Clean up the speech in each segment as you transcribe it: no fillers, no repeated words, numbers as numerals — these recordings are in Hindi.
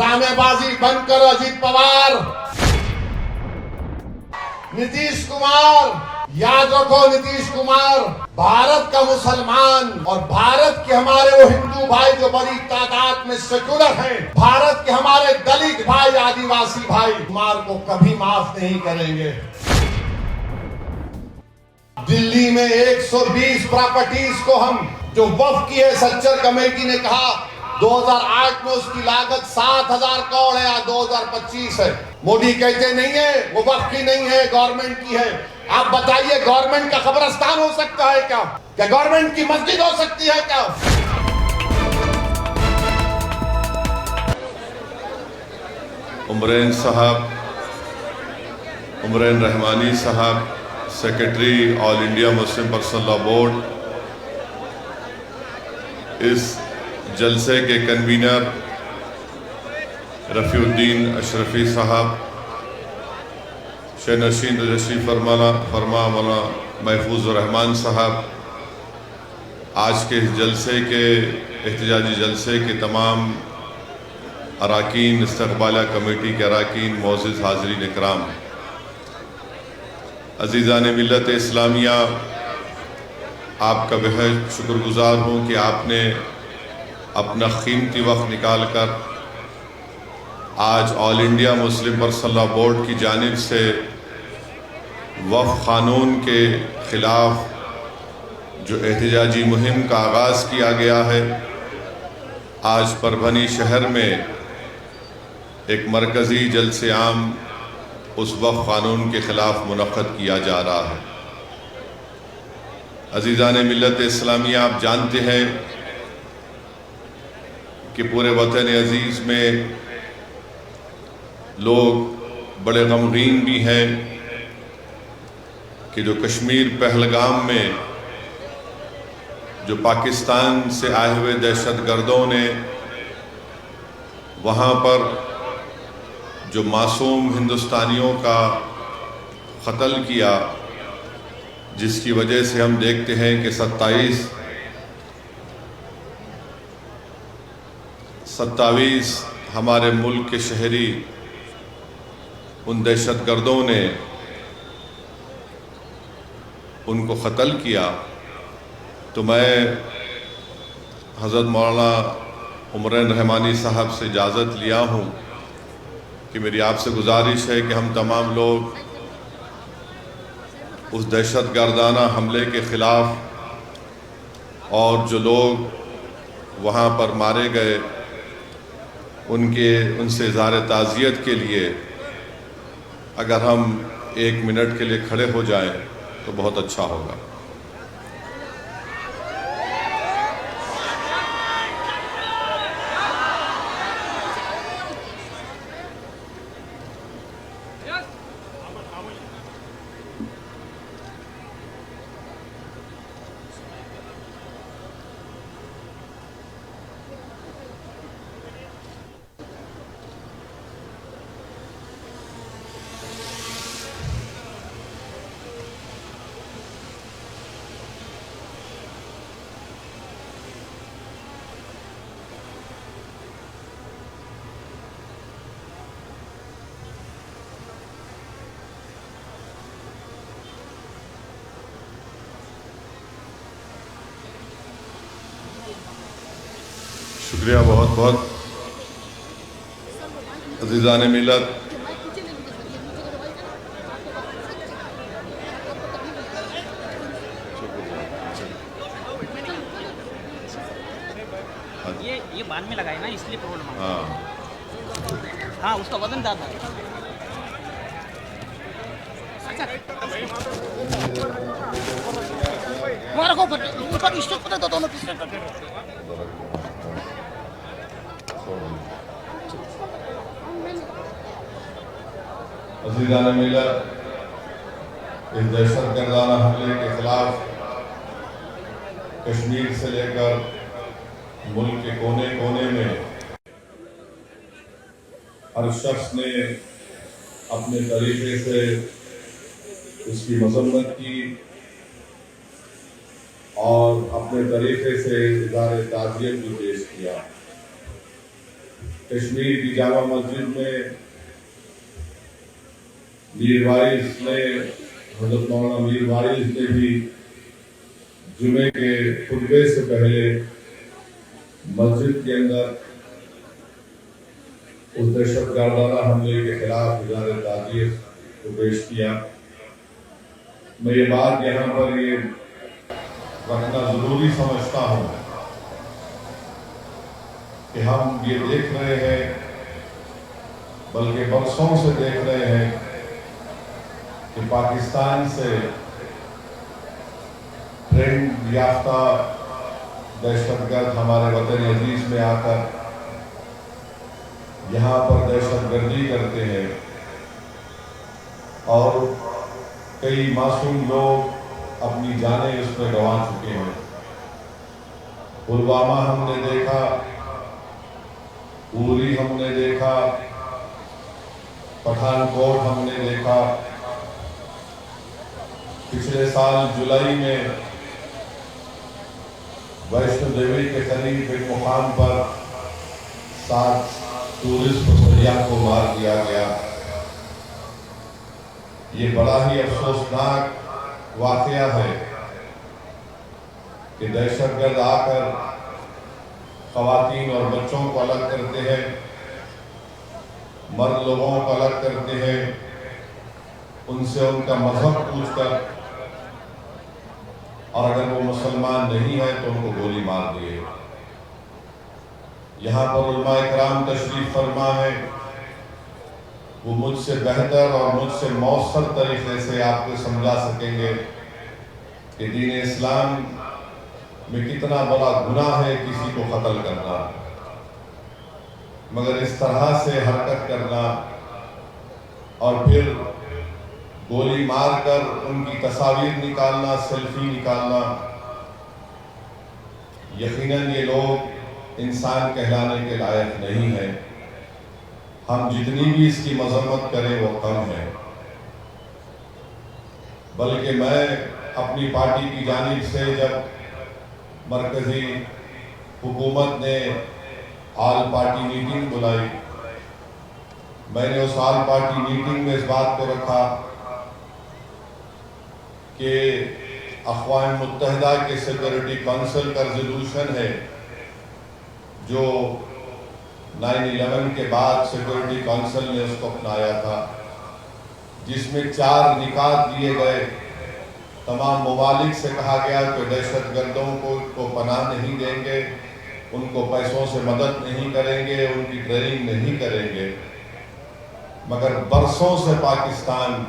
ड्रामेबाजी बंद करो अजीत पवार, नीतीश कुमार। याद रखो नीतीश कुमार भारत का मुसलमान और भारत के हमारे वो हिंदू भाई जो बड़ी तादाद में सेकुलर हैं, भारत के हमारे दलित भाई, आदिवासी भाई कुमार को कभी माफ नहीं करेंगे। दिल्ली में 120 प्रॉपर्टीज को हम जो वक्फ की है, सच्चर कमेटी ने कहा 2008 में उसकी लागत 7,000 करोड़ है, आज 2025 है। मोदी कहते नहीं है वो वक्फ की नहीं है, गवर्नमेंट की है। आप बताइए गवर्नमेंट का कब्रिस्तान हो सकता है क्या? क्या गवर्नमेंट की मस्जिद हो सकती है क्या? उमरैन साहब, उमरैन रहमानी साहब, secretary all India Muslim personal law board, इस जलसे के कन्वीनर रफ़ीउद्दीन अशरफी साहब, शहनशीन तशरीफ़ फरमा मौलाना महफूज़ुर रहमान साहब, आज के इस जलसे के एहतजाजी जलसे के तमाम अराकीन, इस्तक़बालिया कमेटी के अराकीन, मोअज़्ज़िज़ हाज़रीन इकराम, अज़ीज़ान मिल्लत इस्लामिया, आपका बेहद शुक्रगुज़ार हूँ कि आपने अपना कीमती वक्त निकाल कर आज all India Muslim personal law board की जानिब से वक्फ क़ानून के ख़िलाफ़ जो एहतजाजी मुहिम का आगाज़ किया गया है, आज परभनी शहर में एक मरकज़ी जलसे आम उस वक्फ क़ानून के ख़िलाफ़ मुनक़्क़द किया जा रहा है। अज़ीज़ान मिल्लत इस्लामिया, आप जानते हैं कि पूरे वतन अज़ीज़ में लोग बड़े गमगीन भी हैं कि जो कश्मीर पहलगाम में जो पाकिस्तान से आए हुए दहशतगर्दों ने वहाँ पर जो मासूम हिंदुस्तानियों का क़त्ल किया, जिसकी वजह से हम देखते हैं कि 27 हमारे मुल्क के शहरी उन दहशतगर्दों ने उनको क़त्ल किया। तो मैं हज़रत मौलाना उमरैन रहमानी साहब से इजाज़त लिया हूँ कि मेरी आपसे गुजारिश है कि हम तमाम लोग उस दहशतगर्दाना हमले के ख़िलाफ़ और जो लोग वहाँ पर मारे गए उनसे इज़हार ताज़ियत के लिए अगर हम 1 मिनट के लिए खड़े हो जाएं तो बहुत अच्छा होगा। शुक्रिया बहुत बहुत अज़ीज़ान मिल्लत। ये बांध में लगाए ना, इसलिए प्रॉब्लम है। हाँ, उसका वजन ज़्यादा है। हमारा को ऊपर स्टॉप कर दो, दोनों पिस्टल कर दो। अज़ीज़ान मिल्लत, इस दहशतगर्दाना हमले के ख़िलाफ़ कश्मीर से लेकर मुल्क के कोने कोने में हर शख्स ने अपने तरीके से उसकी मज़म्मत की और अपने तरीके से इज़हार ताज़ियत भी पेश किया। कश्मीर की जामा मस्जिद में मीर वारिस ने, हज़रत मौलाना मीर वारिस ने भी जुमे के खुतबे से पहले मस्जिद के अंदर उस दहशतगर्दाना हमले के खिलाफ इज़हार ताज़ियत को पेश किया। मैं ये बात यहाँ पर ये रखना जरूरी समझता हूँ कि हम ये देख रहे हैं, बल्कि बरसों से देख रहे हैं कि पाकिस्तान से ट्रेंड याफ्ता दहशतगर्द हमारे वतन अजीज में आकर यहाँ पर दहशतगर्दी करते हैं और कई मासूम लोग अपनी जानें उसमें गंवा चुके हैं। पुलवामा हमने देखा, उरी हमने देखा, पठानकोट हमने देखा, पिछले साल जुलाई में वैष्णो देवी के करीब एक मुकाम पर 7 टूरिस्ट सैयाह को मार दिया गया। ये बड़ा ही अफसोसनाक वाकया है कि दहशतगर्द आकर खवातीन और बच्चों को अलग करते हैं, मर्द लोगों को अलग करते हैं, उनसे उनका मजहब पूछकर, और अगर वो मुसलमान नहीं है तो उनको गोली मार दिए। यहाँ पर उलमा इकराम तशरीफ फरमा है, वो मुझसे बेहतर और मुझसे मौसर तरीके से आपको समझा सकेंगे कि दीन इस्लाम में कितना बड़ा गुनाह है किसी को कत्ल करना, मगर इस तरह से हरकत करना और फिर गोली मारकर उनकी तस्वीर निकालना, सेल्फी निकालना, यकीनन ये लोग इंसान कहलाने के लायक नहीं है। हम जितनी भी इसकी मजम्मत करें वो कम है। बल्कि मैं अपनी पार्टी की जानिब से जब मरकजी हुकूमत ने ऑल पार्टी मीटिंग बुलाई, मैंने उस ऑल पार्टी मीटिंग में इस बात को रखा कि अक़वाम मुत्तहिदा के सिक्योरिटी काउंसिल का रेजोल्यूशन है जो 9/11 के बाद सिक्योरिटी काउंसिल ने उसको अपनाया था, जिसमें 4 निकात दिए गए। तमाम ममालिक से कहा गया कि दहशतगर्दों को पनाह नहीं देंगे, उनको पैसों से मदद नहीं करेंगे, उनकी ट्रेनिंग नहीं करेंगे। मगर बरसों से पाकिस्तान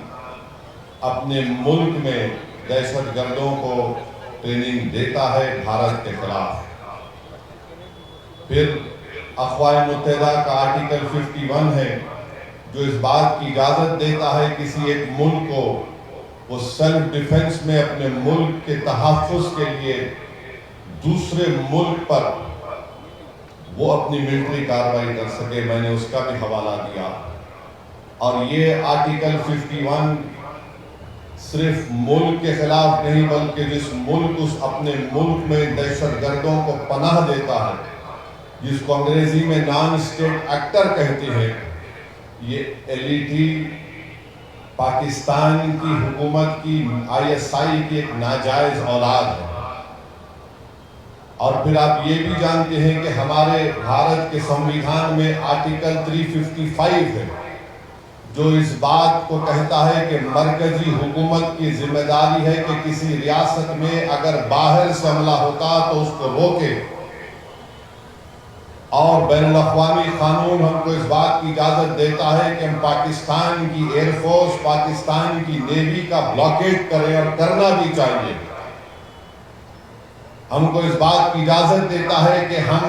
अपने मुल्क में दहशतगर्दों को ट्रेनिंग देता है भारत के खिलाफ। फिर अक़वाम मुत्तहिदा का आर्टिकल 51 है जो इस बात की इजाज़त देता है किसी एक मुल्क को वो सेल्फ डिफेंस में अपने मुल्क के तहफ़्फ़ुज़ के लिए दूसरे मुल्क पर वो अपनी मिलिट्री कार्रवाई कर सके। मैंने उसका भी हवाला दिया। और ये आर्टिकल 51 सिर्फ मुल्क के खिलाफ नहीं, बल्कि जिस मुल्क उस अपने मुल्क में दहशतगर्दों को पनाह देता है, जिसको अंग्रेजी में नॉन स्टेट एक्टर कहते हैं, ये एलईटी पाकिस्तान की हुकूमत की ISI की एक नाजायज औलाद है। और फिर आप ये भी जानते हैं कि हमारे भारत के संविधान में आर्टिकल 355 है जो इस बात को कहता है कि मरकजी हुकूमत की जिम्मेदारी है कि किसी रियासत में अगर बाहर से हमला होता तो उसको रोके। और बैनुल-अक़वामी कानून हमको इस बात की इजाज़त देता है कि हम पाकिस्तान की एयरफोर्स, पाकिस्तान की नेवी का ब्लॉकेट करें, और करना भी चाहिए। हमको इस बात की इजाज़त देता है कि हम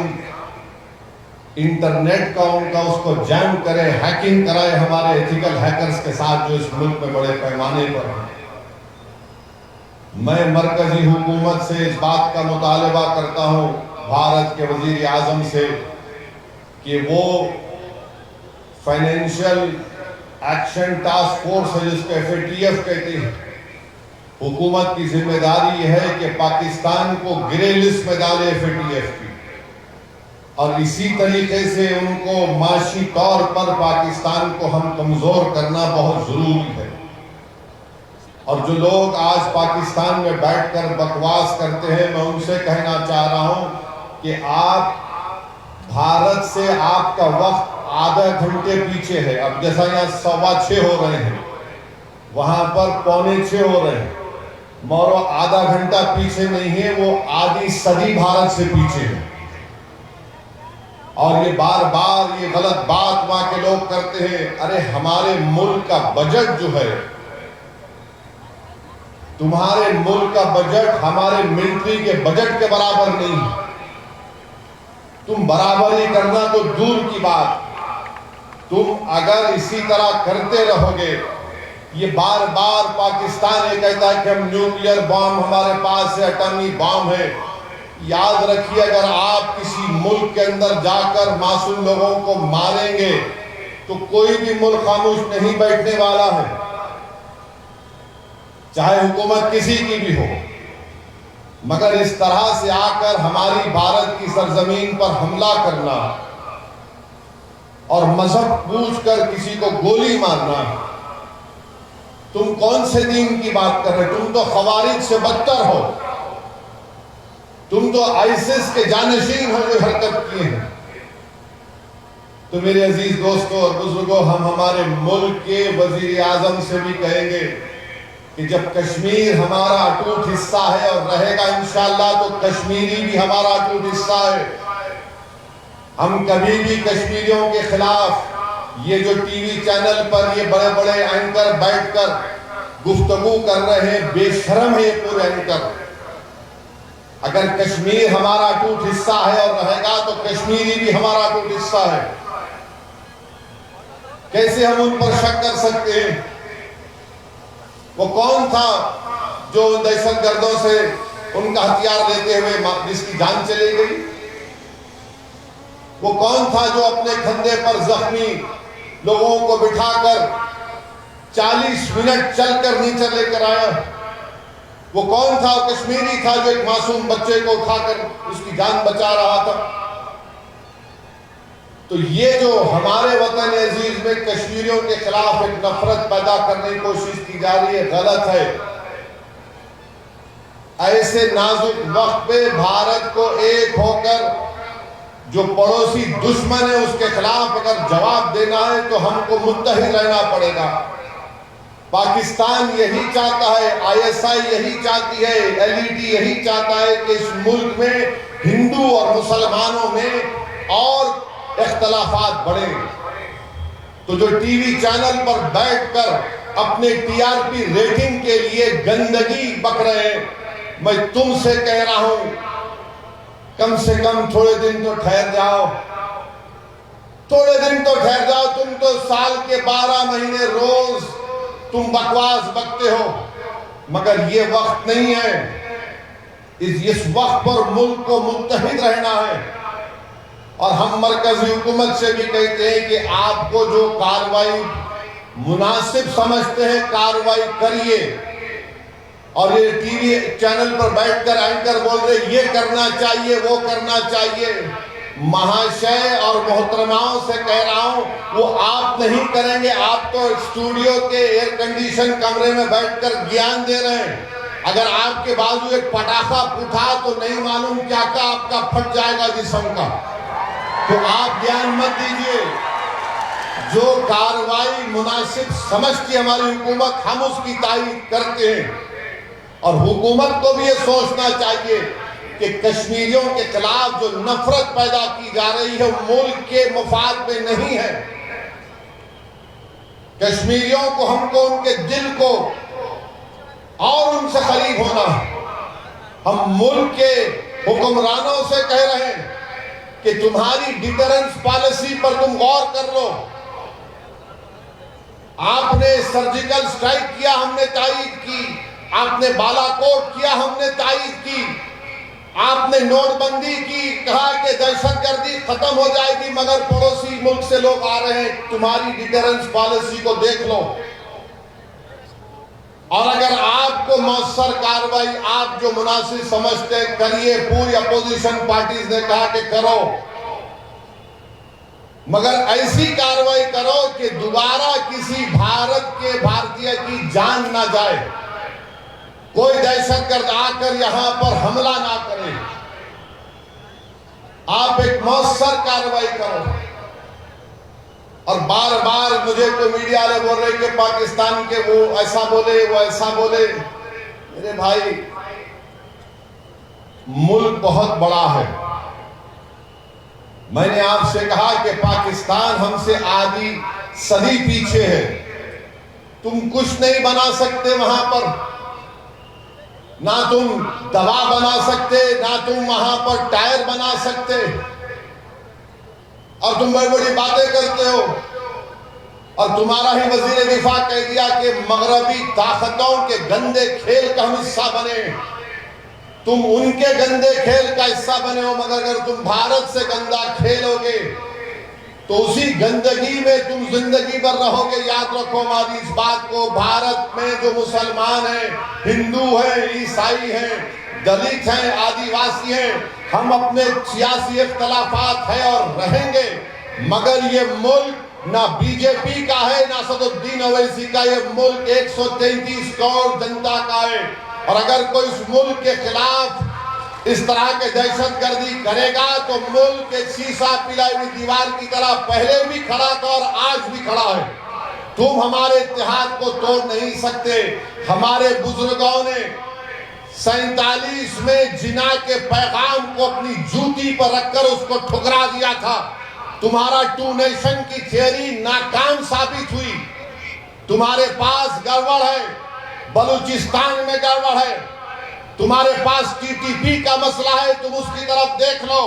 इंटरनेट का उनका उसको जैम करें, हैकिंग कराएं हमारे एथिकल हैकर्स के साथ जो इस मुल्क में बड़े पैमाने पर हैं। मैं मरकजी हुकूमत से इस बात का मुतालबा करता हूँ, भारत के वज़ीर आज़म से, कि वो फाइनेंशियल एक्शन टास्क फोर्स है जिसको FATF कहते हैं, हुकूमत की जिम्मेदारी है कि पाकिस्तान को ग्रे लिस्ट में डाले FATF की, और इसी तरीके से उनको माशी तौर पर पाकिस्तान को हम कमजोर करना बहुत जरूरी है। और जो लोग आज पाकिस्तान में बैठकर बकवास करते हैं, मैं उनसे कहना चाह रहा हूं कि आप भारत से आपका वक्त आधा घंटे पीछे है। अब जैसा यहाँ 6:15 हो रहे हैं, वहां पर 5:45 हो रहे हैं, मौरो आधा घंटा पीछे नहीं है, वो आधी सदी भारत से पीछे है। और ये बार बार ये गलत बात वहां के लोग करते हैं, अरे हमारे मुल्क का बजट जो है, तुम्हारे मुल्क का बजट हमारे मिलिट्री के बजट के बराबर नहीं है। तुम बराबरी करना तो दूर की बात, तुम अगर इसी तरह करते रहोगे, ये बार बार पाकिस्तान ये कहता है कि हम न्यूक्लियर बॉम्ब हमारे पास है, एटॉमिक बॉम्ब है। याद रखिए, अगर आप किसी मुल्क के अंदर जाकर मासूम लोगों को मारेंगे तो कोई भी मुल्क खामोश नहीं बैठने वाला है, चाहे हुकूमत किसी की भी हो। मगर इस तरह से आकर हमारी भारत की सरजमीन पर हमला करना और मजहब पूछकर किसी को गोली मारना, तुम कौन से दीन की बात कर रहे हो? तुम तो खवारिज से बदतर हो, तुम तो आईसिस के जानशीन हो जो हरकत किए हैं। तो मेरे अजीज दोस्तों और बुजुर्गों, हम हमारे मुल्क के वजीर आजम से भी कहेंगे कि जब कश्मीर हमारा अटूट हिस्सा है और रहेगा इंशाअल्लाह, तो कश्मीरी भी हमारा अटूट हिस्सा है। हम कभी भी कश्मीरियों के खिलाफ ये जो टीवी चैनल पर ये बड़े बड़े एंकर बैठकर गुफ्तगू कर रहे हैं, बेशरम है ये पूरे एंकर। अगर कश्मीर हमारा अटूट हिस्सा है और रहेगा, तो कश्मीरी भी हमारा अटूट हिस्सा है। कैसे हम उन पर शक कर सकते हैं? वो कौन था जो दहशतगर्दों से उनका हथियार लेते हुए जिसकी जान चली गई? वो कौन था जो अपने कंधे पर जख्मी लोगों को बिठाकर 40 मिनट चलकर नीचे लेकर आया? वो कौन था? कश्मीरी था जो एक मासूम बच्चे को उठाकर उसकी जान बचा रहा था। तो ये जो हमारे वतन अजीज में कश्मीरियों के खिलाफ एक नफरत पैदा करने की कोशिश की जा रही है, गलत है। ऐसे नाजुक वक्त पे भारत को एक होकर जो पड़ोसी दुश्मन है उसके खिलाफ अगर जवाब देना है तो हमको मुत्तहिद रहना पड़ेगा। पाकिस्तान यही चाहता है, ISI यही चाहती है, LED यही चाहता है कि इस मुल्क में हिंदू और मुसलमानों में और इख्तलाफात बढ़े। तो जो टीवी चैनल पर बैठकर अपने TRP रेटिंग के लिए गंदगी बक रहे हैं, मैं तुमसे कह रहा हूं, कम से कम थोड़े दिन तो ठहर जाओ, थोड़े दिन तो ठहर जाओ। तुम तो साल के 12 महीने रोज तुम बकवास बकते हो, मगर ये वक्त नहीं है। इस वक्त पर मुल्क को मुत्तहिद रहना है। और हम मरकजी हुकूमत से भी कहते हैं कि आपको जो कार्रवाई मुनासिब समझते हैं कार्रवाई करिए। और ये टीवी चैनल पर बैठकर एंकर बोल रहे ये करना चाहिए, वो करना चाहिए, महाशय और मोहतरमाओं से कह रहा हूं, वो आप नहीं करेंगे। आप तो स्टूडियो के एयर कंडीशन कमरे में बैठकर ज्ञान दे रहे हैं। अगर आपके बाजू एक पटाखा फूटा तो नहीं मालूम क्या का आपका फट जाएगा जिस्म का। तो आप ज्ञान मत दीजिए। जो कार्रवाई मुनासिब समझती हमारी हुकूमत, हम उसकी तारीफ करते हैं। और हुकूमत को भी ये सोचना चाहिए कि कश्मीरियों के खिलाफ जो नफरत पैदा की जा रही है वो मुल्क के मुफाद में नहीं है। कश्मीरियों को, हमको उनके दिल को और उनसे करीब होना है। हम मुल्क के हुक्मरानों से कह रहे हैं कि तुम्हारी डिटरेंस पॉलिसी पर तुम गौर कर लो। आपने सर्जिकल स्ट्राइक किया, हमने तायीद की। आपने बालाकोट किया, हमने तायीद की। आपने नोटबंदी की, कहा कि दहशतगर्दी खत्म हो जाएगी, मगर पड़ोसी मुल्क से लोग आ रहे हैं। तुम्हारी डिटरेंस पॉलिसी को देख लो। और अगर आपको मौसर कार्रवाई आप जो मुनासिब समझते हैं करिए। पूरी अपोजिशन पार्टीज ने कहा कि करो। मगर ऐसी कार्रवाई करो कि दोबारा किसी भारतीय की जान ना जाए, कोई दहशतगर्द आकर यहां पर हमला ना करे। आप एक मौसर कार्रवाई करो। और बार बार मुझे तो मीडिया वाले बोल रहे कि पाकिस्तान के वो ऐसा बोले, वो ऐसा बोले। मेरे भाई, मुल्क बहुत बड़ा है। मैंने आपसे कहा कि पाकिस्तान हमसे आधी सदी पीछे है। तुम कुछ नहीं बना सकते वहां पर, ना तुम दवा बना सकते, ना तुम वहां पर टायर बना सकते, और तुम बड़ी बड़ी बातें करते हो। और तुम्हारा ही वजीर दिफा कह दिया कि मगरबी ताकतों के गंदे खेल का हम हिस्सा बने। तुम उनके गंदे खेल का हिस्सा बने हो, मगर अगर तुम भारत से गंदा खेलोगे तो उसी गंदगी में तुम जिंदगी भर रहोगे। याद रखो हमारी इस बात को। भारत में जो मुसलमान हैं, हिंदू हैं, ईसाई हैं, दलित हैं, आदिवासी हैं, हम अपने सियासी इख्तलाफात है और रहेंगे, मगर ये मुल्क ना बीजेपी का है ना असदुद्दीन ओवैसी का। ये मुल्क 133 करोड़ जनता का है। और अगर कोई इस मुल्क के खिलाफ इस तरह के दहशतगर्दी करेगा तो मुल्क एक शीशा पिलाई हुई दीवार की तरह पहले भी खड़ा था और आज भी खड़ा है। तुम हमारे इत्तेहाद को तोड़ नहीं सकते। हमारे बुजुर्गों ने 47 में जिना के पैगाम को अपनी जूती पर रखकर उसको ठुकरा दिया था। तुम्हारा टू नेशन की थियरी नाकाम साबित हुई। तुम्हारे पास गड़बड़ है, बलूचिस्तान में गड़बड़ है, तुम्हारे पास टीटीपी का मसला है, तुम उसकी तरफ देख लो,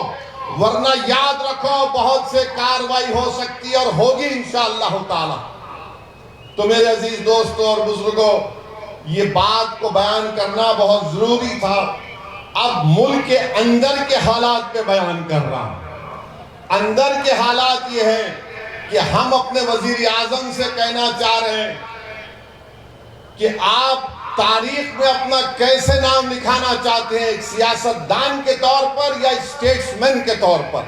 वरना याद रखो बहुत से कार्रवाई हो सकती है और होगी इंशाअल्लाह ताला। तो मेरे अजीज दोस्तों और बुजुर्गों, ये बात को बयान करना बहुत जरूरी था। अब मुल्क के अंदर के हालात पे बयान कर रहा हूं। अंदर के हालात ये हैं कि हम अपने वजीर आजम से कहना चाह रहे हैं कि आप तारीख में अपना कैसे नाम लिखाना चाहते हैं, एक सियासतदान के तौर पर या स्टेट्समैन के तौर पर।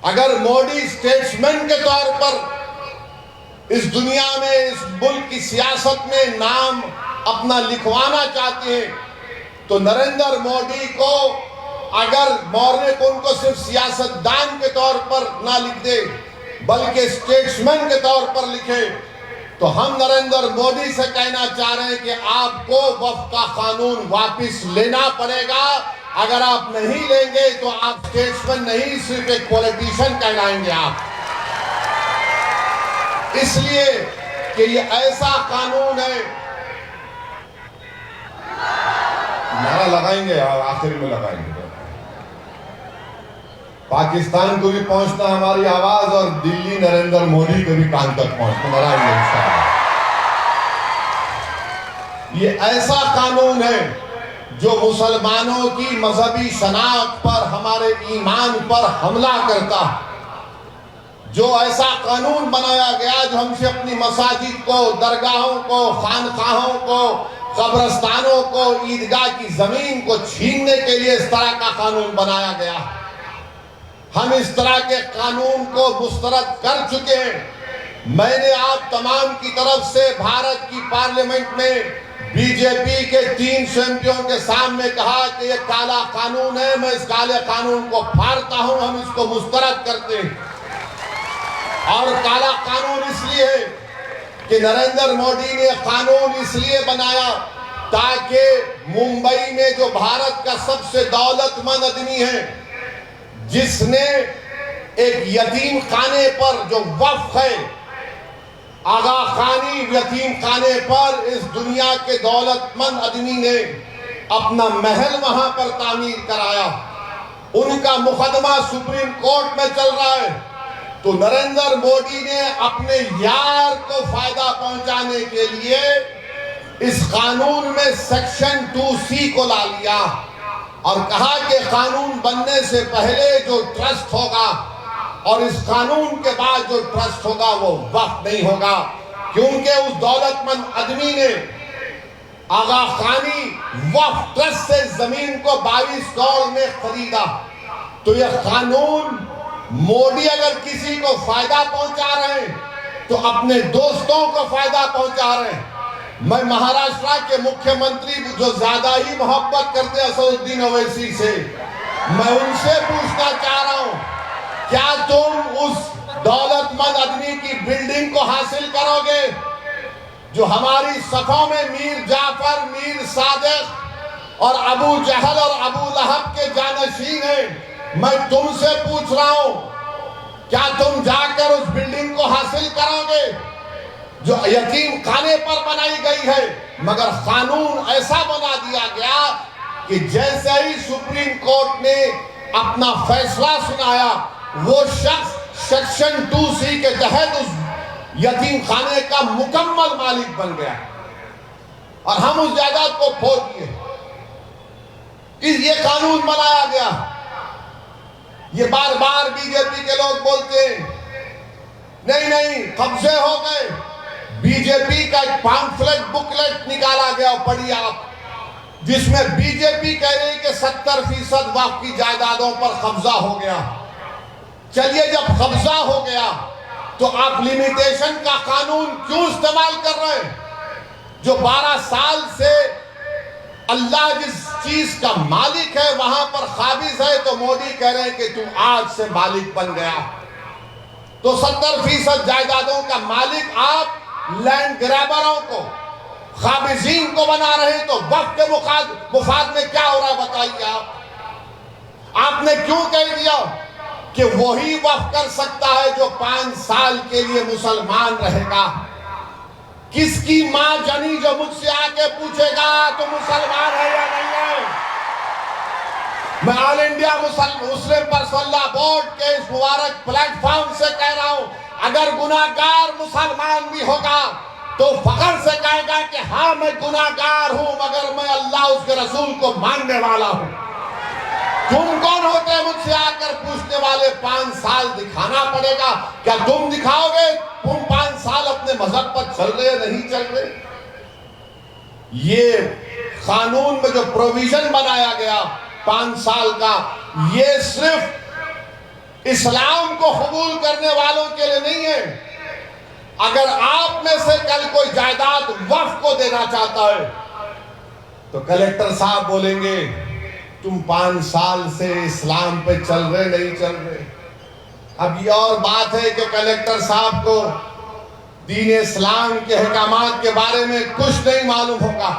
अगर मोदी स्टेट्समैन के तौर पर इस दुनिया में, इस मुल्क की सियासत में नाम अपना लिखवाना चाहते हैं, तो नरेंद्र मोदी को अगर मौर्य को उनको सिर्फ सियासतदान के तौर पर ना लिख दे बल्कि स्टेट्समैन के तौर पर लिखे, तो हम नरेंद्र मोदी से कहना चाह रहे हैं कि आपको वक्फ का कानून वापस लेना पड़ेगा। अगर आप नहीं लेंगे तो आप स्टेट्समैन नहीं, सिर्फ एक पॉलिटिशियन कहलाएंगे आप। इसलिए कि ये ऐसा कानून है, नारा लगाएंगे यार, आखिर में लगाएंगे। पाकिस्तान को भी पहुंचना हमारी आवाज, और दिल्ली नरेंद्र मोदी को भी कान तक पहुंचना लगाएंगे इंशाअल्लाह। ये ऐसा कानून है जो मुसलमानों की मजहबी शनाख्त पर, हमारे ईमान पर हमला करता है। जो ऐसा कानून बनाया गया जो हमसे अपनी मसाजिद को, दरगाहों को, खानकाहों को, कब्रस्तानों को, ईदगाह की जमीन को छीनने के लिए इस तरह का कानून बनाया गया। हम इस तरह के कानून को मुस्तरद कर चुके हैं। मैंने आप तमाम की तरफ से भारत की पार्लियामेंट में बीजेपी के 300 एमपियों के सामने कहा कि ये काला कानून है, मैं इस काले कानून को फाड़ता हूं, हम इसको मुस्तरद करते हैं। और काला कानून इसलिए है कि नरेंद्र मोदी ने कानून इसलिए बनाया ताकि मुंबई में जो भारत का सबसे दौलतमंद आदमी है, जिसने एक यतीम खाने पर जो वक्फ है, आगा खानी यतीम खाने पर इस दुनिया के दौलतमंद आदमी ने अपना महल वहां पर तामीर कराया। उनका मुकदमा सुप्रीम कोर्ट में चल रहा है। तो नरेंद्र मोदी ने अपने यार को फायदा पहुंचाने के लिए इस कानून में सेक्शन 2C को ला लिया और कहा कि कानून बनने से पहले जो ट्रस्ट होगा और इस कानून के बाद जो ट्रस्ट होगा वो वक्फ नहीं होगा, क्योंकि उस दौलतमंद आदमी ने आगा खानी वक्फ ट्रस्ट से जमीन को 22 करोड़ में खरीदा। तो यह कानून मोदी अगर किसी को फायदा पहुंचा रहे हैं तो अपने दोस्तों को फायदा पहुंचा रहे हैं। मैं महाराष्ट्र के मुख्यमंत्री जो ज्यादा ही मोहब्बत करते हैं असदुद्दीन ओवैसी से, मैं उनसे पूछना चाह रहा हूं, क्या तुम उस दौलतमंद आदमी की बिल्डिंग को हासिल करोगे जो हमारी सफों में मीर जाफर, मीर सादिक और अबू जहल और अबू लहब के जानशीन हैं? मैं तुमसे पूछ रहा हूं, क्या तुम जाकर उस बिल्डिंग को हासिल करोगे जो यतीम खाने पर बनाई गई है? मगर कानून ऐसा बना दिया गया कि जैसे ही सुप्रीम कोर्ट ने अपना फैसला सुनाया, वो शख्स सेक्शन 2C के तहत उस यतीम खाने का मुकम्मल मालिक बन गया और हम उस जायदाद को खो दिए। ये कानून बनाया गया। ये बार बार बीजेपी के लोग बोलते हैं नहीं नहीं कब्जे हो गए। बीजेपी का एक पैम्फलेट बुकलेट निकाला गया, पढ़िए आप, जिसमें बीजेपी कह रही है कि 70% वक्फ की जायदादों पर कब्जा हो गया। चलिए, जब कब्जा हो गया तो आप लिमिटेशन का कानून क्यों इस्तेमाल कर रहे हैं? जो 12 साल से अल्लाह जिस चीज का मालिक है वहां पर काबिज है, तो मोदी कह रहे हैं कि तू आज से मालिक बन गया। तो 70% जायदादों का मालिक आप लैंड ग्रैबरों को, काबिजीन को बना रहे हैं। तो वक्त के मुफाद में क्या हो रहा है बताइए आप। आपने क्यों कह दिया कि वही वक्फ कर सकता है जो 5 साल के लिए मुसलमान रहेगा? किसकी मां जनी जो मुझसे आके पूछेगा तो मुसलमान है या नहीं है? मैं all India Muslim personal board के इस मुबारक प्लेटफॉर्म से कह रहा हूं, अगर गुनाहगार मुसलमान भी होगा तो फख्र से कहेगा कि हाँ मैं गुनाहगार हूं, मगर मैं अल्लाह उसके रसूल को मानने वाला हूं। तुम कौन होते हैं मुझसे आकर पूछने वाले? 5 साल दिखाना पड़ेगा। क्या तुम दिखाओगे तुम 5 साल अपने मजहब पर चल रहे नहीं चल रहे? ये कानून में जो प्रोविजन बनाया गया 5 साल का, ये सिर्फ इस्लाम को कबूल करने वालों के लिए नहीं है। अगर आप में से कल कोई जायदाद वक्फ को देना चाहता है तो कलेक्टर साहब बोलेंगे तुम 5 साल से इस्लाम पे चल रहे नहीं चल रहे। अब ये और बात है कि कलेक्टर साहब को दीन इस्लाम के अहकामात के बारे में कुछ नहीं मालूम होगा।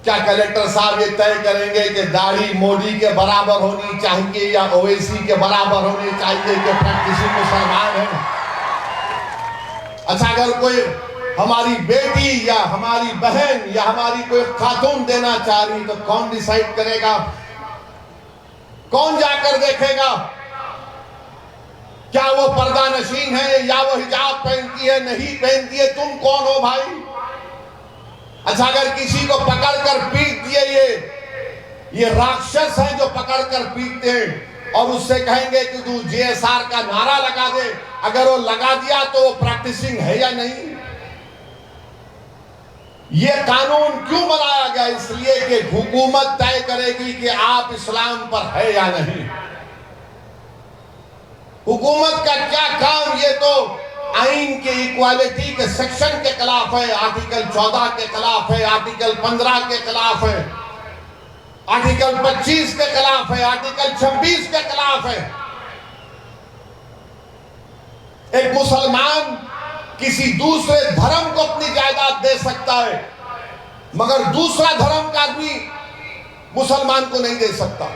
क्या कलेक्टर साहब ये तय करेंगे कि दाढ़ी मोदी के बराबर होनी चाहिए या ओवैसी के बराबर होनी चाहिए कि प्रैक्टिसिंग मुसलमान है? अच्छा, अगर कोई हमारी बेटी या हमारी बहन या हमारी कोई खातून देना चाह रही तो कौन डिसाइड करेगा? कौन जाकर देखेगा क्या वो पर्दा नशीन है या वो हिजाब पहनती है नहीं पहनती है? तुम कौन हो भाई? अच्छा, अगर किसी को पकड़कर पीट दिए, ये राक्षस हैं जो पकड़कर पीटते हैं और उससे कहेंगे कि तू JSR का नारा लगा दे, अगर वो लगा दिया तो वो प्रैक्टिसिंग है या नहीं? ये कानून क्यों बनाया गया? इसलिए कि हुकूमत तय करेगी कि आप इस्लाम पर है या नहीं। हुकूमत का क्या काम? ये तो आइन के इक्वालिटी के सेक्शन के खिलाफ है, आर्टिकल 14 के खिलाफ है, आर्टिकल 15 के खिलाफ है, आर्टिकल 25 के खिलाफ है, आर्टिकल 26 के खिलाफ है। एक मुसलमान किसी दूसरे धर्म को अपनी जायदाद दे सकता है, मगर दूसरा धर्म का आदमी मुसलमान को नहीं दे सकता।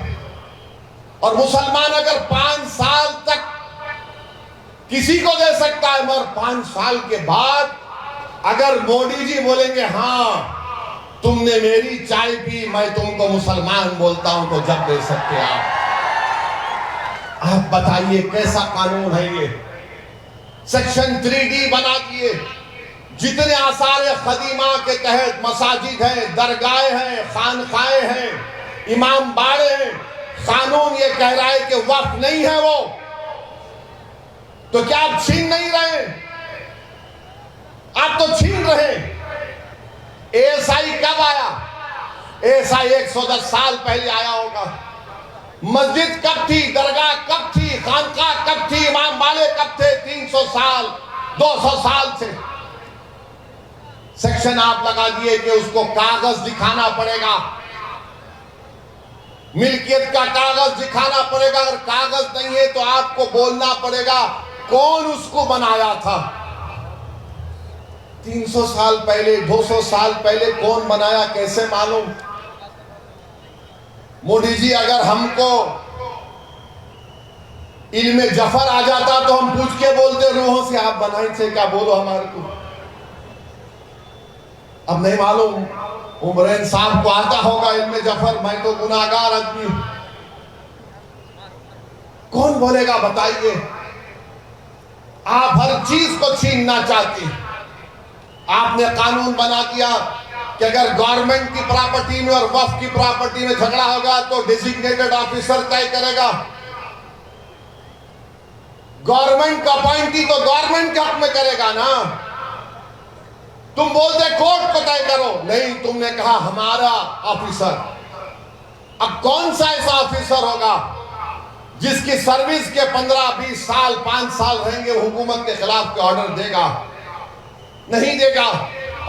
और मुसलमान अगर 5 साल तक किसी को दे सकता है, मगर 5 साल के बाद अगर मोदी जी बोलेंगे हाँ तुमने मेरी चाय पी, मैं तुमको मुसलमान बोलता हूं, तो जब दे सकते आप बताइए कैसा कानून है ये? सेक्शन 3D बना दिए। जितने आसार खदीमा के तहत मसाजिद हैं, दरगाहें हैं, खानखाएं हैं, इमाम बाड़े हैं, कानून ये कह रहा है कि वक्फ नहीं है वो, तो क्या आप छीन नहीं रहे? आप तो छीन रहे। ASI कब आया? ASI 110 साल पहले आया होगा। मस्जिद कब थी, दरगाह कब थी, खानकाह कब थी, इमाम बाड़े कब थे? 300 साल 200 साल से सेक्शन आप लगा दिए कि उसको कागज दिखाना पड़ेगा, मिल्कियत का कागज दिखाना पड़ेगा। अगर कागज नहीं है तो आपको बोलना पड़ेगा कौन उसको बनाया था। 300 साल पहले 200 साल पहले कौन बनाया, कैसे मालूम? मोदी जी, अगर हमको इल्मे जफर आ जाता तो हम पूछ के बोलते रूहों से आप बनाए थे क्या, बोलो हमारे को। अब नहीं मालूम, उमरैन साहब को आता होगा इल्मे जफर, मैं तो गुनाहगार आदमी हूं। कौन बोलेगा बताइए? आप हर चीज को छीनना चाहते हैं। आपने कानून बना दिया कि अगर गवर्नमेंट की प्रॉपर्टी में और वक्फ की प्रॉपर्टी में झगड़ा होगा तो डेजिग्नेटेड ऑफिसर तय करेगा। गवर्नमेंट का अपॉइंटी तो गवर्नमेंट के हक में करेगा ना। तुम बोलते कोर्ट को तय करो, नहीं, तुमने कहा हमारा ऑफिसर। अब कौन सा ऐसा ऑफिसर होगा जिसकी सर्विस के 15-20 साल 5 साल रहेंगे, हुकूमत के खिलाफ के ऑर्डर देगा? नहीं देगा।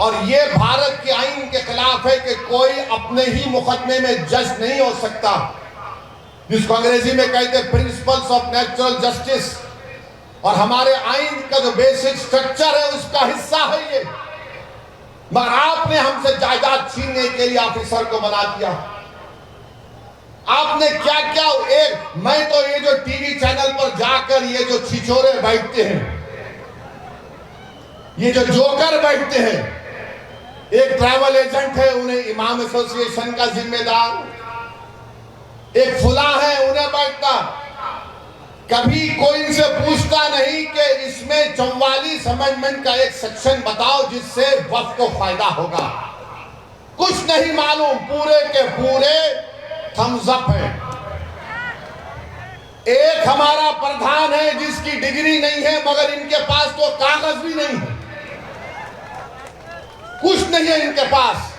और ये भारत के आईन के खिलाफ है कि कोई अपने ही मुकदमे में जज नहीं हो सकता, जिसको अंग्रेजी में कहते हैं प्रिंसिपल्स ऑफ नेचुरल जस्टिस। और हमारे आईन का जो बेसिक स्ट्रक्चर है उसका हिस्सा है ये। मगर आपने हमसे जायदाद छीनने के लिए ऑफिसर को बना दिया। आपने क्या क्या, मैं तो ये जो टीवी चैनल पर जाकर ये जो छिछोरे बैठते हैं, ये जो जोकर बैठते हैं, एक ट्रैवल एजेंट है, उन्हें इमाम एसोसिएशन का जिम्मेदार, एक फुला है, उन्हें बैठता। कभी कोई इनसे पूछता नहीं कि इसमें 44 अमेंडमेंट का एक सेक्शन बताओ जिससे वक्फ को फायदा होगा। कुछ नहीं मालूम, पूरे के पूरे थम्स अप है। एक हमारा प्रधान है जिसकी डिग्री नहीं है मगर इनके पास तो कागज भी नहीं है, कुछ नहीं है इनके पास,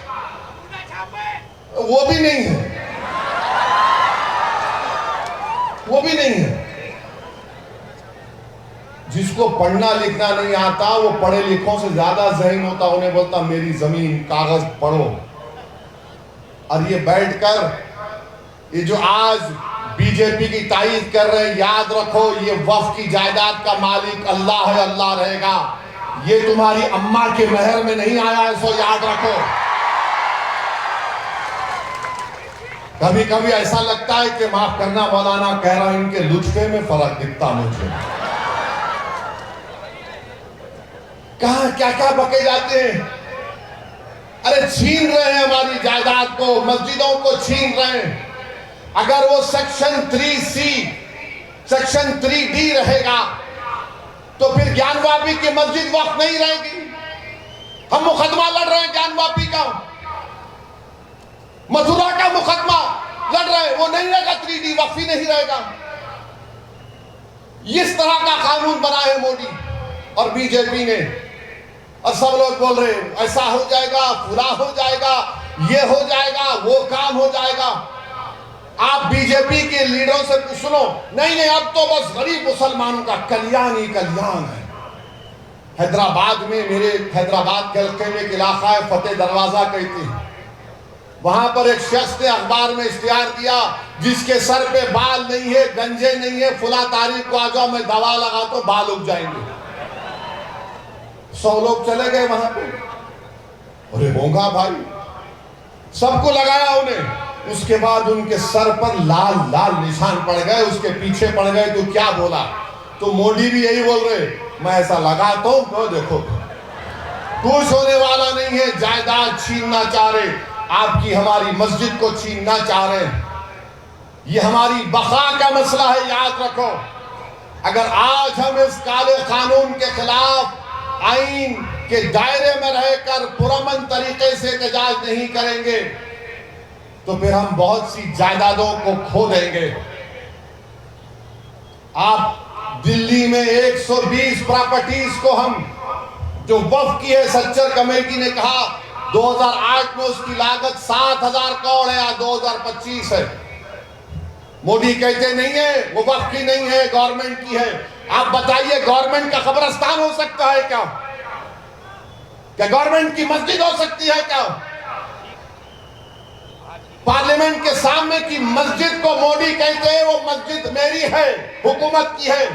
वो भी नहीं है, वो भी नहीं है। जिसको पढ़ना लिखना नहीं आता वो पढ़े लिखों से ज्यादा ज़हीन होता, उन्हें बोलता मेरी जमीन कागज पढ़ो। और ये बैठकर ये जो आज बीजेपी की तारीफ कर रहे हैं, याद रखो ये वक्फ की जायदाद का मालिक अल्लाह है, अल्लाह रहेगा। ये तुम्हारी अम्मा के महर में नहीं आया है, सो याद रखो। कभी कभी ऐसा लगता है कि माफ करना मौलाना कह रहा, इनके लुत्फे में फर्क दिखता मुझे। कहां क्या क्या बके जाते हैं। अरे छीन रहे हैं हमारी जायदाद को, मस्जिदों को छीन रहे हैं। अगर वो सेक्शन 3C सेक्शन 3D रहेगा तो फिर ज्ञानवापी की मस्जिद वक्फ नहीं रहेगी। हम मुकदमा लड़ रहे हैं ज्ञानवापी का, मथुरा का मुकदमा लड़ रहे हैं, वो नहीं रहेगा, 3D वक्फ ही नहीं रहेगा। इस तरह का कानून बनाया है मोदी और बीजेपी ने। और सब लोग बोल रहे हैं ऐसा हो जाएगा, पूरा हो जाएगा, ये हो जाएगा, वो काम हो जाएगा। आप बीजेपी के लीडरों से सुनो, नहीं नहीं अब तो बस गरीब मुसलमानों का कल्याण ही कल्याण है। हैदराबाद में, मेरे हैदराबाद के हल्के में एक इलाका है फतेह दरवाजा कहते हैं, वहां पर एक शख्स ने अखबार में इश्तिहार दिया जिसके सर पे बाल नहीं है, गंजे नहीं है, फुला तारीख को आ जाओ मैं दवा लगा तो बाल उग जाएंगे। 100 लोग चले गए वहां पे, अरे होगा भाई, सबको लगाया उन्हें। उसके बाद उनके सर पर लाल लाल निशान पड़ गए, उसके पीछे पड़ गए। तो क्या बोला? तो मोदी भी यही बोल रहे, मैं ऐसा लगाता हूं तो देखो कुछ होने वाला नहीं है। जायदाद छीनना चाह रहे, आपकी हमारी मस्जिद को छीनना चाह रहे हैं। ये हमारी बका का मसला है, याद रखो। अगर आज हम इस काले कानून के खिलाफ आईन के दायरे में रहकर पुरअमन तरीके से एहतजाज नहीं करेंगे तो फिर हम बहुत सी जायदादों को खो देंगे। आप दिल्ली में 120 प्रॉपर्टीज को हम जो वक्फ की है, सच्चर कमेटी ने कहा 2008 में उसकी लागत 7,000 करोड़ है या 2025 है। मोदी कहते नहीं है वो वक्फ की नहीं है, गवर्नमेंट की है। आप बताइए गवर्नमेंट का कब्रिस्तान हो सकता है क्या? क्या गवर्नमेंट की मस्जिद हो सकती है क्या? पार्लियामेंट के सामने की मस्जिद को मोदी कहते हैं वो मस्जिद मेरी है, हुकूमत की है।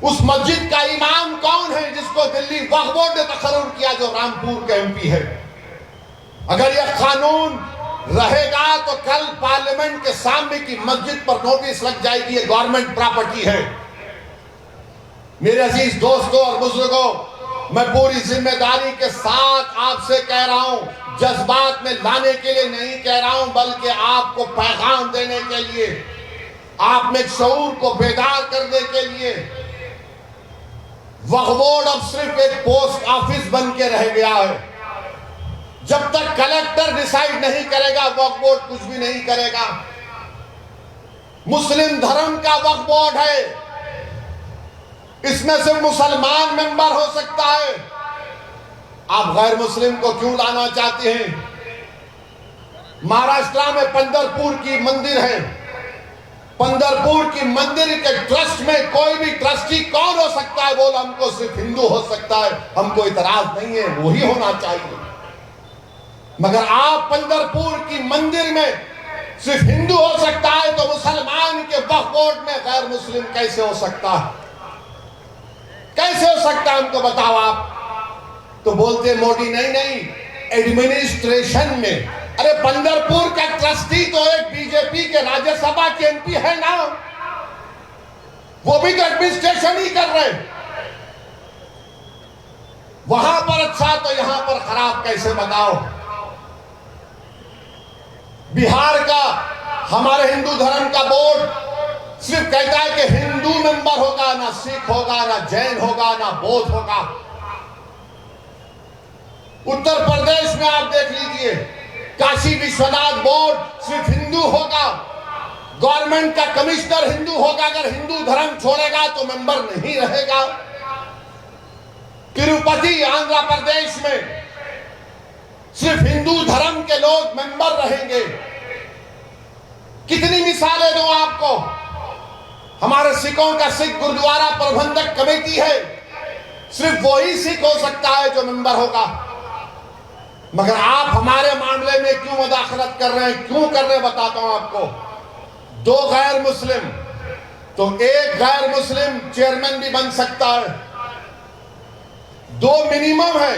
उस मस्जिद का इमाम कौन है जिसको दिल्ली वक्फ बोर्ड ने तकर्रुर किया, जो रामपुर का एमपी है? अगर यह कानून रहेगा तो कल पार्लियामेंट के सामने की मस्जिद पर नोटिस लग जाएगी, ये गवर्नमेंट प्रॉपर्टी है। मेरे अजीज दोस्तों और बुजुर्गों, मैं पूरी जिम्मेदारी के साथ आपसे कह रहा हूं, जज्बात में लाने के लिए नहीं कह रहा हूं, बल्कि आपको पैगाम देने के लिए, आप में शऊर को बेदार करने के लिए। वक्फ बोर्ड अब सिर्फ एक पोस्ट ऑफिस बन के रह गया है। जब तक कलेक्टर डिसाइड नहीं करेगा वक्फ बोर्ड कुछ भी नहीं करेगा। मुस्लिम धर्म का वक्फ बोर्ड है, इसमें से मुसलमान मेंबर हो सकता है। आप गैर मुस्लिम को क्यों लाना चाहते हैं? महाराष्ट्र में पंढरपुर की मंदिर है, पंढरपुर की मंदिर के ट्रस्ट में कोई भी ट्रस्टी कौन हो सकता है? बोल हमको सिर्फ हिंदू हो सकता है, हमको इतराज नहीं है, वही होना चाहिए। मगर आप पंढरपुर की मंदिर में सिर्फ हिंदू हो सकता है तो मुसलमान के वक्फ बोर्ड में गैर मुस्लिम कैसे हो सकता है? कैसे हो सकता है हमको बताओ आप। तो बोलते मोदी नहीं नहीं एडमिनिस्ट्रेशन में। अरे पंढरपुर का ट्रस्टी तो एक बीजेपी के राज्यसभा के एमपी है ना, वो भी तो एडमिनिस्ट्रेशन ही कर रहे। वहां पर अच्छा तो यहां पर खराब कैसे बताओ? बिहार का हमारे हिंदू धर्म का बोर्ड सिर्फ कहता है कि हिंदू मेंबर होगा, ना सिख होगा, ना जैन होगा, ना बौद्ध होगा। उत्तर प्रदेश में आप देख लीजिए, काशी विश्वनाथ बोर्ड सिर्फ हिंदू होगा, गवर्नमेंट का कमिश्नर हिंदू होगा। अगर हिंदू धर्म छोड़ेगा तो मेंबर नहीं रहेगा। तिरुपति आंध्र प्रदेश में सिर्फ हिंदू धर्म के लोग मेंबर रहेंगे। कितनी मिसालें दूं आपको। हमारे सिखों का सिख गुरुद्वारा प्रबंधक कमेटी है, सिर्फ वही सिख हो सकता है जो मेंबर होगा। मगर आप हमारे मामले में क्यों मुदाखलत कर रहे हैं? क्यों कर रहे हैं बताता हूं आपको। 2 गैर मुस्लिम तो एक गैर मुस्लिम चेयरमैन भी बन सकता है, 2 मिनिमम है,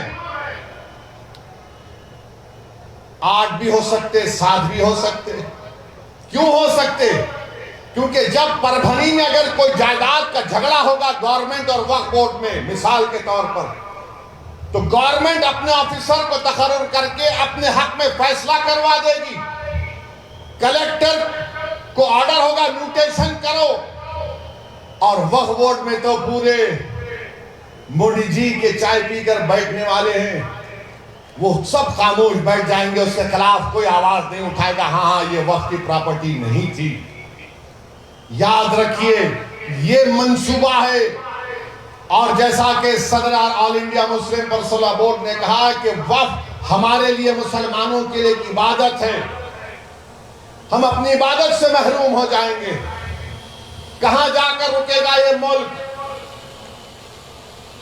8 भी हो सकते, 7 भी हो सकते। क्यों हो सकते? क्योंकि जब परभनी में अगर कोई जायदाद का झगड़ा होगा गवर्नमेंट और वक्फ बोर्ड में, मिसाल के तौर पर, तो गवर्नमेंट अपने ऑफिसर को तकर्रुर करके अपने हक में फैसला करवा देगी। कलेक्टर को ऑर्डर होगा म्यूटेशन करो, और वक्फ बोर्ड में तो पूरे मोदी जी के चाय पीकर बैठने वाले हैं, वो सब खामोश बैठ जाएंगे, उसके खिलाफ कोई आवाज नहीं उठाएगा। हाँ हाँ ये वक्फ की प्रॉपर्टी नहीं थी। याद रखिए ये मंसूबा है। और जैसा कि सदर all India Muslim personal board ने कहा कि वक्फ हमारे लिए मुसलमानों के लिए एक इबादत है, हम अपनी इबादत से महरूम हो जाएंगे। कहां जाकर रुकेगा ये मुल्क?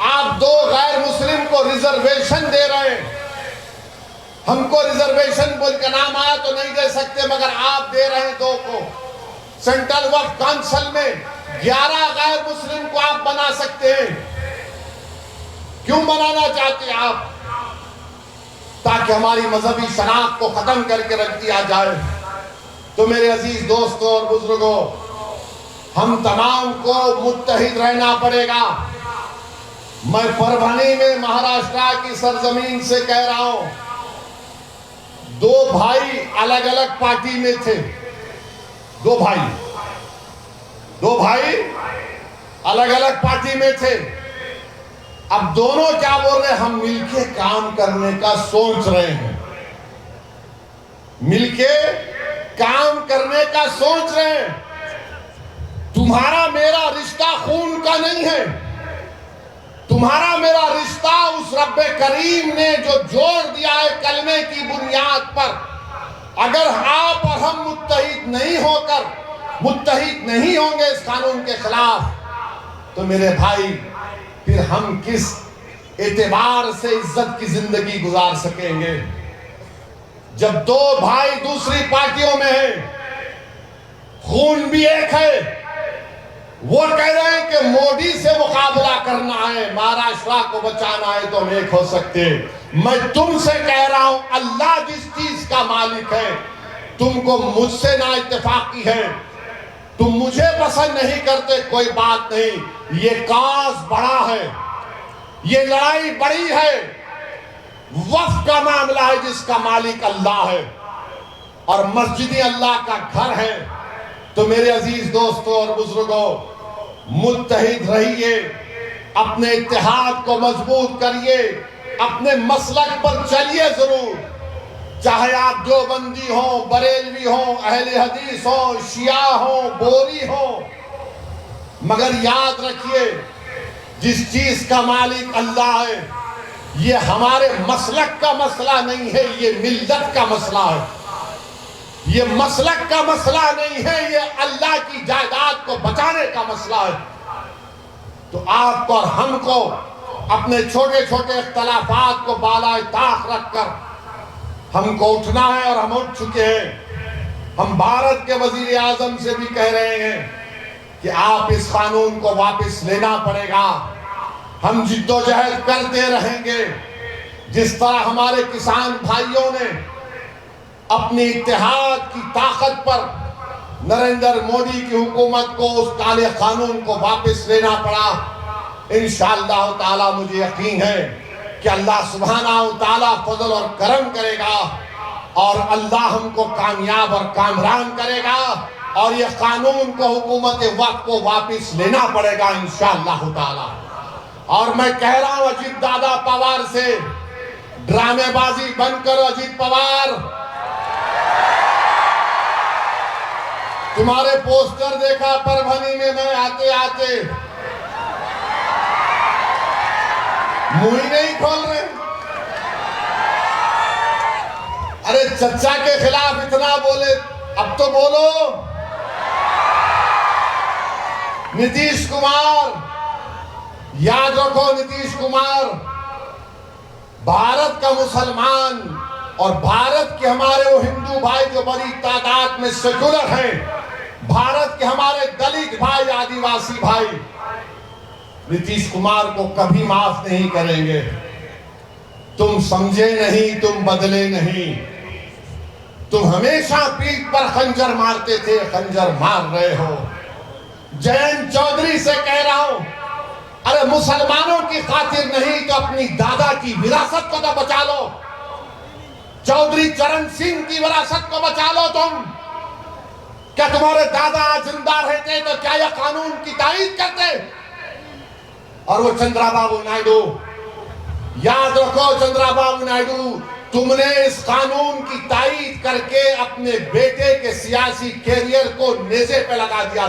आप 2 गैर मुस्लिम को रिजर्वेशन दे रहे हैं। हमको रिजर्वेशन बोल के नाम आया तो नहीं दे सकते, मगर आप दे रहे हैं 2 को। सेंट्रल वक्फ काउंसिल में 11 गैर मुस्लिम को आप बना सकते हैं। क्यों बनाना चाहते हैं आप? ताकि हमारी मजहबी शनाख्त को खत्म करके रख दिया जाए। तो मेरे अजीज दोस्तों और बुजुर्गों, हम तमाम को मुत्तहिद रहना पड़ेगा। मैं परभनी में महाराष्ट्र की सरजमीन से कह रहा हूं, 2 भाई अलग अलग पार्टी में थे। 2 भाई अलग अलग पार्टी में थे। अब दोनों क्या बोल रहे हैं? हम मिलके काम करने का सोच रहे हैं, मिलके काम करने का सोच रहे हैं। तुम्हारा मेरा रिश्ता खून का नहीं है, तुम्हारा मेरा रिश्ता उस रब्बे करीम ने जो जोड़ दिया है कलमे की बुनियाद पर, अगर आप और हम मुत्तहिद नहीं होंगे इस कानून के खिलाफ, तो मेरे भाई फिर हम किस एतबार से इज्जत की जिंदगी गुजार सकेंगे? जब दो भाई दूसरी पार्टियों में हैं, खून भी एक है, वो कह रहे हैं कि मोदी से मुकाबला करना है, महाराष्ट्र को बचाना है, तो हम एक हो सकते। मैं तुमसे कह रहा हूं, अल्लाह जिस चीज का मालिक है, तुमको मुझसे ना इत्तेफाकी है, तुम मुझे पसंद नहीं करते, कोई बात नहीं, ये काज बड़ा है, ये लड़ाई बड़ी है, वक्फ का मामला है जिसका मालिक अल्लाह है और मस्जिद अल्लाह का घर है। तो मेरे अजीज दोस्तों और बुजुर्गों, मुत्तहिद रहिए, अपने इत्तेहाद को मजबूत करिए, अपने मसलक पर चलिए जरूर, चाहे आप देवबंदी हो, बरेलवी हो, अहले हदीस हो, शिया हो, बोरी हो, मगर याद रखिए जिस चीज का मालिक अल्लाह है, ये हमारे मसलक का मसला नहीं है, ये मिल्लत का मसला है। ये मसलक का मसला नहीं है, ये अल्लाह की जायदाद को बचाने का मसला है। तो आपको और हमको अपने छोटे छोटे इख्तलाफात को बालाए ताक रखकर हमको उठना है, और हम उठ चुके हैं। हम भारत के वजीर आजम से भी कह रहे हैं कि आप इस कानून को वापस लेना पड़ेगा। हम जिद्दोजहद करते रहेंगे, जिस तरह हमारे किसान भाइयों ने अपनी इत्तेहाद की ताकत पर नरेंद्र मोदी की हुकूमत को उस काले कानून को वापस लेना पड़ा। इंशाअल्लाह ताला मुझे यकीन है कि अल्लाह सुब्हानाहु ताला फजल और करम करेगा और अल्लाह हमको कामयाब और कामरान करेगा, और ये कानून को हुकूमत वक्त को वापस लेना पड़ेगा इंशाअल्लाह ताला। और मैं कह रहा हूं अजीत दादा पवार से, ड्रामेबाजी बंद करो अजीत पवार। तुम्हारे पोस्टर देखा परभनी में मैं आते आते, मुंह ही नहीं खोल रहे। अरे चचा के खिलाफ इतना बोले, अब तो बोलो। नीतीश कुमार, याद रखो, नीतीश कुमार भारत का मुसलमान और भारत के हमारे वो हिंदू भाई जो बड़ी तादाद में सेकुलर हैं, भारत के हमारे दलित भाई, आदिवासी भाई, नीतीश कुमार को कभी माफ नहीं करेंगे। तुम समझे नहीं, तुम बदले नहीं, तुम हमेशा पीठ पर खंजर मारते थे, खंजर मार रहे हो। जयंत चौधरी से कह रहा हूं, अरे मुसलमानों की खातिर नहीं तो अपनी दादा की विरासत को तो बचा लो। चौधरी चरण सिंह की विरासत को बचा लो तुम। क्या तुम्हारे दादा जिंदा रहते तो क्या यह कानून की तारीफ करते? और वो चंद्राबाबू नायडू, याद रखो चंद्राबाबू नायडू, तुमने इस कानून की तारीफ करके अपने बेटे के सियासी कैरियर को नेज़े पे लगा दिया।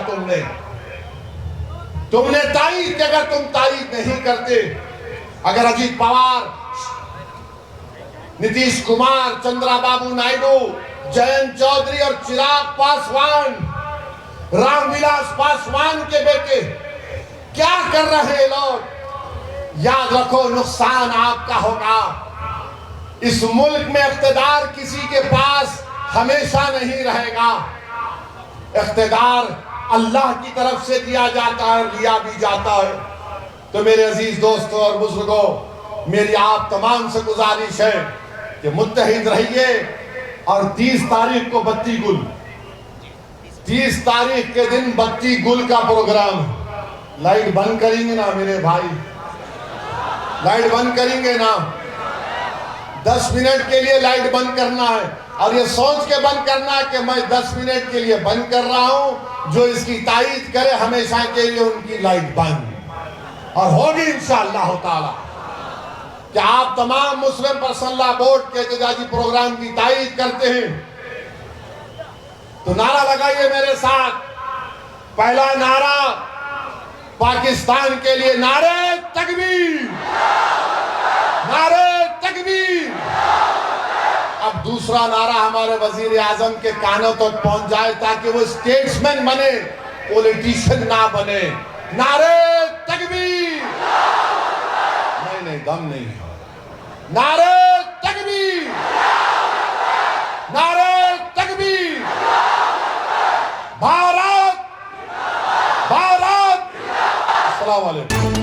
तुमने तारीफ, अगर तुम तारीफ नहीं करते, अगर अजीत पवार, नीतीश कुमार, चंद्राबाबू नायडू, जयंत चौधरी और चिराग पासवान, रामविलास पासवान के बेटे क्या कर रहे हैं लोग, याद रखो नुकसान आपका होगा। इस मुल्क में इख्तिदार किसी के पास हमेशा नहीं रहेगा। इख्तिदार अल्लाह की तरफ से दिया जाता है, लिया भी जाता है। तो मेरे अजीज दोस्तों और बुजुर्गों, मेरी आप तमाम से गुजारिश है कि मुत्तहिद रहिए। और 30 तारीख को बत्ती गुल, 30 तारीख के दिन बत्ती गुल का प्रोग्राम। लाइट बंद करेंगे ना मेरे भाई, लाइट बंद करेंगे ना? 10 मिनट के लिए लाइट बंद करना है, और ये सोच के बंद करना कि मैं 10 मिनट के लिए बंद कर रहा हूं, जो इसकी तारीफ करे हमेशा के लिए उनकी लाइट बंद। और होगी इंशाअल्लाह ताला कि आप तमाम मुस्लिम पर्सनल लॉ बोर्ड के एहतजाजी प्रोग्राम की तारीफ करते हैं, तो नारा लगाइए मेरे साथ। पहला नारा पाकिस्तान के लिए, नारे तकबीर, नारे तकबीर। अब दूसरा दूसरा नारा हमारे वजीर आजम के कानों तक पहुंच जाए ताकि वो स्टेट्समैन बने, पॉलिटिशियन ना बने। नारे तकबीर, नहीं दम नहीं, नारे तकबीर, नारे तकबीर, भारत भारत। अस्सलाम वालेकुम।